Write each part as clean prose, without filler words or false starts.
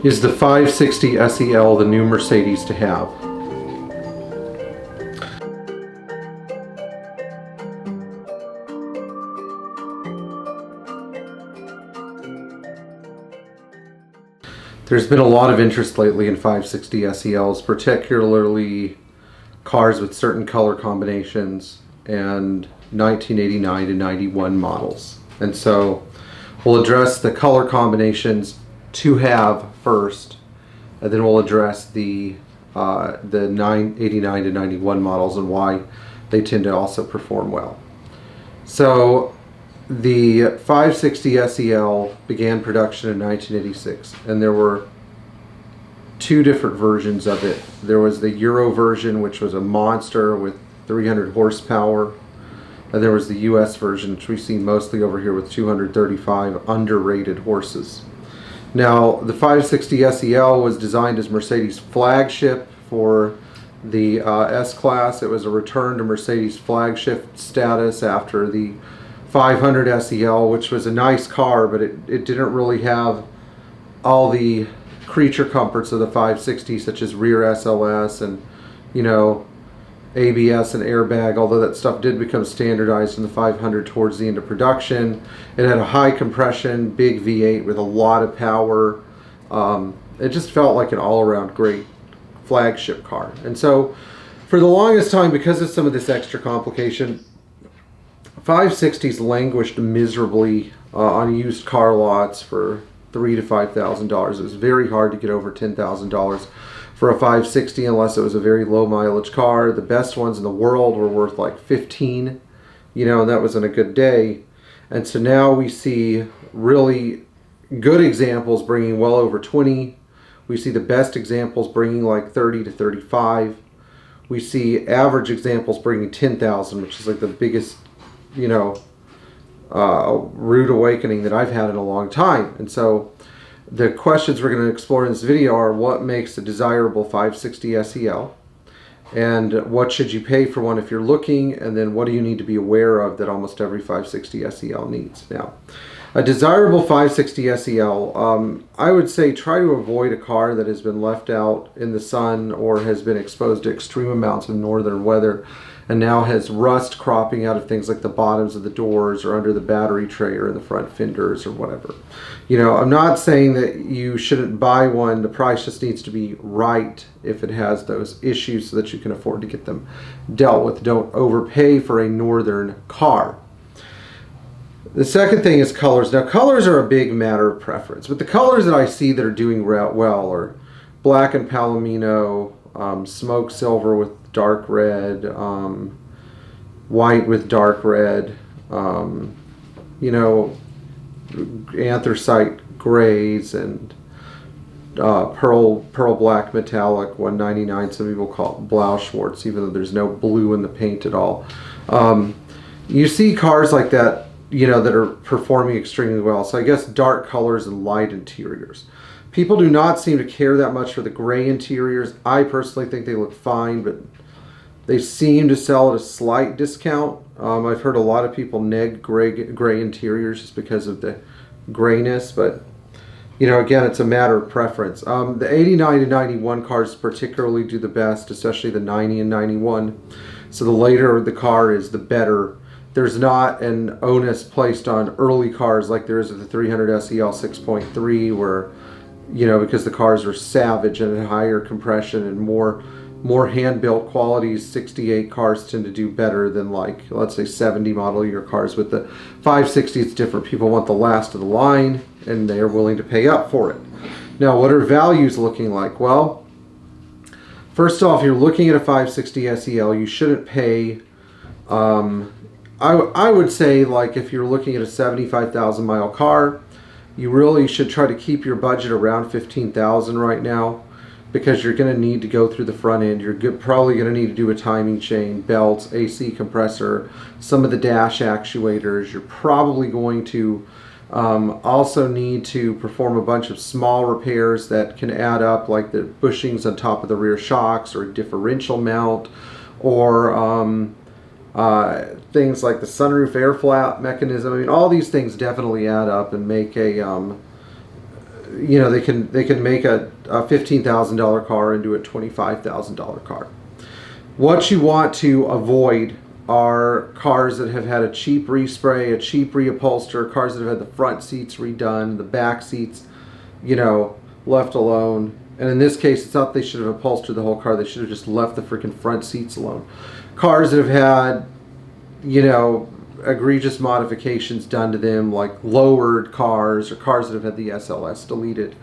Is the 560 SEL the new Mercedes to have? There's been a lot of interest lately in 560 SELs, particularly cars with certain color combinations and 1989 to 91 models. And so we'll address the color combinations to have first, and then we'll address the 89 to 91 models and why they tend to also perform well. So the 560 SEL began production in 1986, and there were two different versions of it. There was the Euro version, which was a monster with 300 horsepower, and there was the US version, which we see mostly over here with 235 underrated horses. Now, the 560 SEL was designed as Mercedes' flagship for the S-Class. It was a return to Mercedes' flagship status after the 500 SEL, which was a nice car, but it didn't really have all the creature comforts of the 560, such as rear SLS and, you know, ABS and airbag, although that stuff did become standardized in the 500 towards the end of production. It had a high compression, big V8 with a lot of power. It just felt like an all-around great flagship car. And so for the longest time, because of some of this extra complication, 560s languished miserably on used car lots for $3,000 to $5,000. It was very hard to get over $10,000 for a 560 unless it was a very low mileage car. The best ones in the world were worth like 15, you know, and that was on a good day. And so now we see really good examples bringing well over 20. We see the best examples bringing like 30 to 35. We see average examples bringing 10,000, which is like the biggest, you know, rude awakening that I've had in a long time. And so the questions we're going to explore in this video are: what makes a desirable 560 SEL, and what should you pay for one if you're looking, and then what do you need to be aware of that almost every 560 SEL needs. Now, a desirable 560 SEL, I would say try to avoid a car that has been left out in the sun or has been exposed to extreme amounts of northern weather and now has rust cropping out of things like the bottoms of the doors or under the battery tray or in the front fenders or whatever. You know, I'm not saying that you shouldn't buy one. The price just needs to be right if it has those issues so that you can afford to get them dealt with. Don't overpay for a northern car. The second thing is colors. Now, colors are a big matter of preference, but the colors that I see that are doing well are black and palomino, smoke silver with dark red, white with dark red, you know, anthracite grays, and pearl black metallic 199. Some people call it Blau Schwarz, even though there's no blue in the paint at all. You see cars like that, you know, that are performing extremely well. So I guess dark colors and light interiors. People do not seem to care that much for the gray interiors. I personally think they look fine, but they seem to sell at a slight discount. I've heard a lot of people neg gray interiors just because of the grayness, but you know, again, it's a matter of preference. The 89 to 91 cars particularly do the best, especially the 90 and 91. So the later the car is, the better. There's not an onus placed on early cars like there is with the 300 SEL 6.3, where, you know, because the cars are savage and at higher compression and more hand-built qualities, 68 cars tend to do better than, like, let's say 70 model year cars. With the 560, it's different. People want the last of the line and they are willing to pay up for it. Now, what are values looking like? Well, first off, you're looking at a 560 SEL, you shouldn't pay, I would say, like, if you're looking at a 75,000 mile car, you really should try to keep your budget around 15,000 right now, because you're going to need to go through the front end. You're probably going to need to do a timing chain, belts, AC compressor, some of the dash actuators. You're probably going to also need to perform a bunch of small repairs that can add up, like the bushings on top of the rear shocks, or a differential mount, or things like the sunroof air flap mechanism. I mean, all these things definitely add up and make a you know, they can make a $15,000 car into a $25,000 car. What you want to avoid are cars that have had a cheap respray, a cheap reupholster, cars that have had the front seats redone, the back seats, you know, left alone. And in this case, it's not they should have upholstered the whole car. They should have just left the freaking front seats alone. Cars that have had, you know, egregious modifications done to them, like lowered cars, or cars that have had the SLS deleted.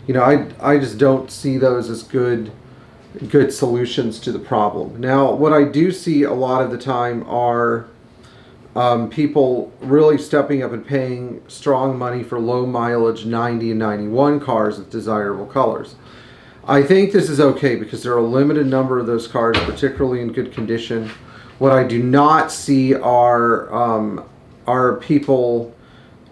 You know, I just don't see those as good solutions to the problem. Now, what I do see a lot of the time are people really stepping up and paying strong money for low mileage 90 and 91 cars with desirable colors. I think this is okay because there are a limited number of those cars, particularly in good condition. What I do not see are people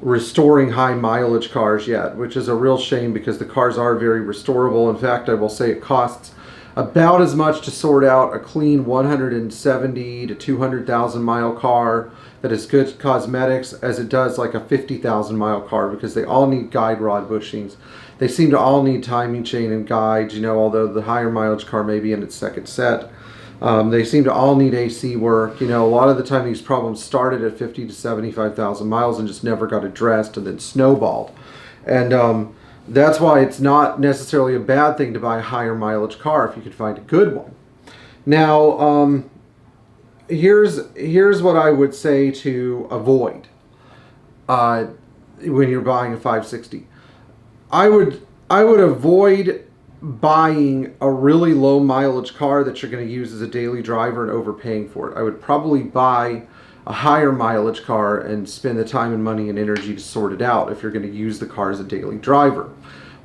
restoring high mileage cars yet, which is a real shame because the cars are very restorable. In fact, I will say it costs about as much to sort out a clean 170 to 200,000 mile car that is good cosmetics as it does like a 50,000 mile car, because they all need guide rod bushings. They seem to all need timing chain and guides, you know, although the higher mileage car may be in its second set. They seem to all need AC work. You know, a lot of the time these problems started at 50 to 75,000 miles and just never got addressed and then snowballed. And that's why it's not necessarily a bad thing to buy a higher mileage car if you could find a good one. Now, here's what I would say to avoid when you're buying a 560. I would avoid buying a really low mileage car that you're going to use as a daily driver and overpaying for it. I would probably buy a higher mileage car and spend the time and money and energy to sort it out if you're going to use the car as a daily driver.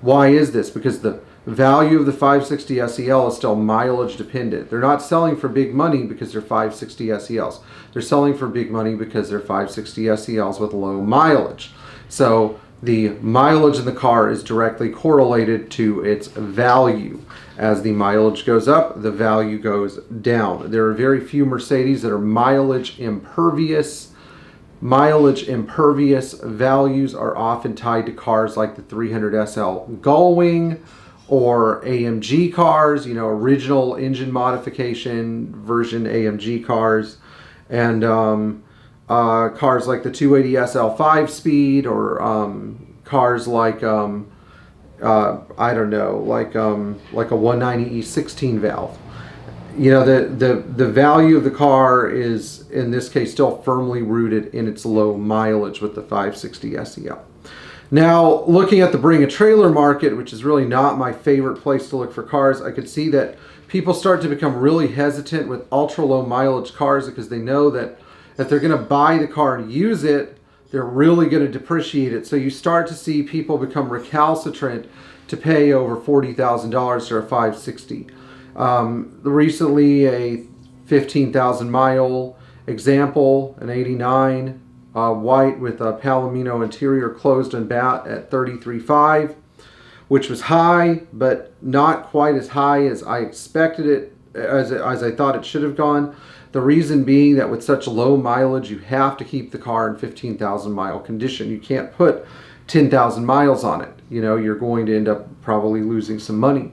Why is this? Because the value of the 560 SEL is still mileage dependent. They're not selling for big money because they're 560 SELs. They're selling for big money because they're 560 SELs with low mileage. So the mileage in the car is directly correlated to its value. As the mileage goes up, the value goes down. There are very few Mercedes that are mileage impervious. Mileage impervious values are often tied to cars like the 300 SL Gullwing or AMG cars, you know, original engine modification version AMG cars, and cars like the 280 SL 5-speed, or cars like I don't know, like a 190 E16 valve. You know, the value of the car is in this case still firmly rooted in its low mileage with the 560 SEL. Now, looking at the bring a trailer market, which is really not my favorite place to look for cars, I could see that people start to become really hesitant with ultra low mileage cars because they know that if they're going to buy the car and use it, they're really going to depreciate it. So you start to see people become recalcitrant to pay over $40,000 for a 560. Recently, a 15,000 mile example, an 89 white with a Palomino interior, closed and bat at 33.5, which was high, but not quite as high as I expected it, as I thought it should have gone. The reason being that with such low mileage, you have to keep the car in 15,000 mile condition. You can't put 10,000 miles on it. You know, you're going to end up probably losing some money.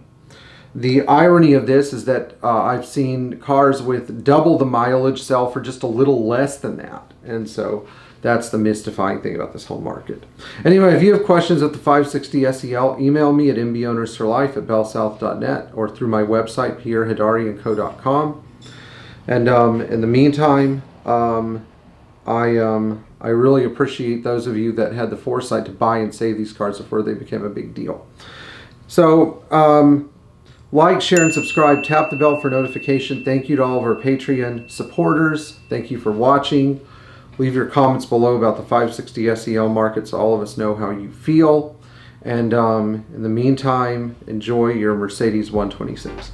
The irony of this is that I've seen cars with double the mileage sell for just a little less than that. And so that's the mystifying thing about this whole market. Anyway, if you have questions at the 560 SEL, email me at mbownersforlife@bellsouth.net or through my website, Pierre, Hedary, and co.com. And in the meantime, I really appreciate those of you that had the foresight to buy and save these cars before they became a big deal. So, like, share, and subscribe. Tap the bell for notification. Thank you to all of our Patreon supporters. Thank you for watching. Leave your comments below about the 560 SEL market so all of us know how you feel. And in the meantime, enjoy your Mercedes 126.